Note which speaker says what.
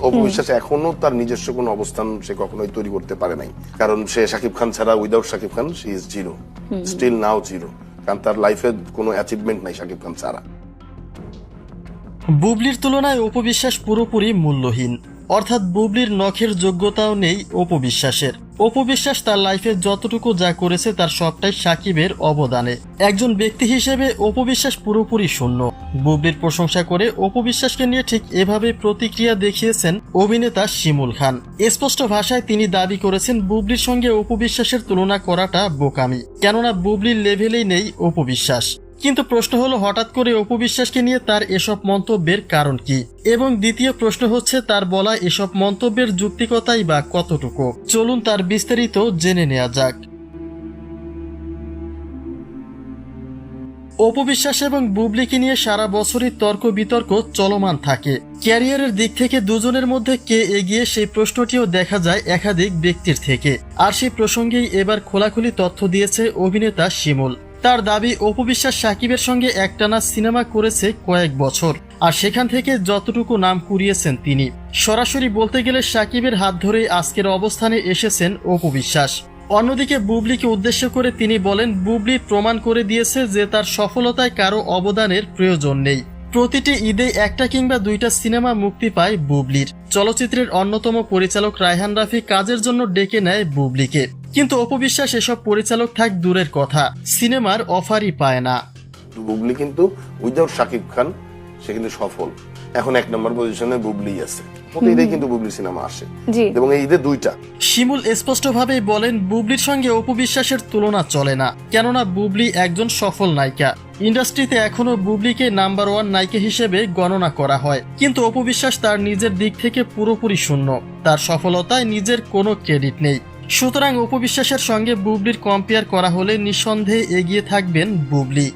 Speaker 1: অপবিশ্বাস এখনো তার নিজস্ব কোনো অবস্থান সে কখনোই তৈরি করতে পারে নাই, কারণ সে শাকিব খান ছাড়া, without Shakib Khan she is zero, still now zero, কারণ তার লাইফে কোনো অ্যাচিভমেন্ট নাই শাকিব খান ছাড়া।
Speaker 2: বুবলির তুলনায় অপবিশ্বাস পুরোপুরি মূল্যহীন, অর্থাৎ বুবলির নখের যোগ্যতাও নেই অপবিশ্বাসের। অপবিশ্বাস তার লাইফে যতটুকু যা করেছে তার সবটাই সাকিবের অবদানে। একজন ব্যক্তি হিসেবে অপবিশ্বাস পুরোপুরি শূন্য। বুবলির প্রশংসা করে অপবিশ্বাসকে নিয়ে ঠিক এভাবে প্রতিক্রিয়া দেখিয়েছেন অভিনেতা শিমুল খান। স্পষ্ট ভাষায় তিনি দাবি করেছেন বুবলির সঙ্গে অপবিশ্বাসের তুলনা করাটা বোকামি, কেননা বুবলির লেভেলেই নেই অপবিশ্বাস। কিন্তু প্রশ্ন হলো, হঠাৎ করে অপবিশ্বাসকে নিয়ে তার এসব মন্তব্যের কারণ কি, এবং দ্বিতীয় প্রশ্ন হচ্ছে তার বলা এসব মন্তব্যের যুক্তিকতাই বা কতটুকু। চলুন তার বিস্তারিত জেনে নেওয়া যাক। অপবিশ্বাস এবং বুবলিকে নিয়ে সারা বছরই তর্ক বিতর্ক চলমান থাকে। ক্যারিয়ারের দিক থেকে দুজনের মধ্যে কে এগিয়ে সেই প্রশ্নটিও দেখা যায় একাধিক ব্যক্তির থেকে। আর সেই প্রসঙ্গেই এবার খোলাখুলি তথ্য দিয়েছে অভিনেতা শিমুল। তার দাবি, অপবিশ্বাস সাকিবের সঙ্গে একটানা সিনেমা করেছে কয়েক বছর, আর সেখান থেকে যতটুকু নাম কুড়িয়েছেন তিনি। সরাসরি বলতে গেলে সাকিবের হাত ধরেই আজকের অবস্থানে এসেছেন অপবিশ্বাস। অন্যদিকে বুবলিকে উদ্দেশ্য করে তিনি বলেন, বুবলি প্রমাণ করে দিয়েছে যে তার সফলতায় কারো অবদানের প্রয়োজন নেই। প্রতিটি ঈদে একটা কিংবা দুইটা সিনেমা মুক্তি পায় বুবলির। চলচ্চিত্রের অন্যতম পরিচালক রায়হান রাফি কাজের জন্য ডেকে নেয় বুবলিকে, কিন্তু অপবিশ্বাস এসব পরিচালক থাক দূরের কথা, সিনেমার অফারই পায় না।
Speaker 1: বুবলি কিন্তু উইদাউট শাকিব খান সে কিন্তু সফল, এখন 1 নম্বর পজিশনে বুবলি আছে। প্রতি ঈদে কিন্তু বুবলির সিনেমা আসে, এবং এই ঈদে 2টা।
Speaker 2: শিমুল স্পষ্টভাবেই বলেন, বুবলির সঙ্গে অপবিশ্বাসের তুলনা চলে না, কেননা বুবলি একজন সফল নায়িকা। ইন্ডাস্ট্রিতে এখনো বুবলিকে নাম্বার 1 নায়িকা হিসেবে গণনা করা হয়, কিন্তু অপবিশ্বাস তার নিজের দিক থেকে পুরোপুরি শূন্য। তার সফলতায় নিজের কোনো ক্রেডিট নেই। সুতরাং অপবিশ্বাসের সঙ্গে বুবলির কম্পেয়ার করা হলে নিঃসন্দেহে এগিয়ে থাকবেন বুবলি।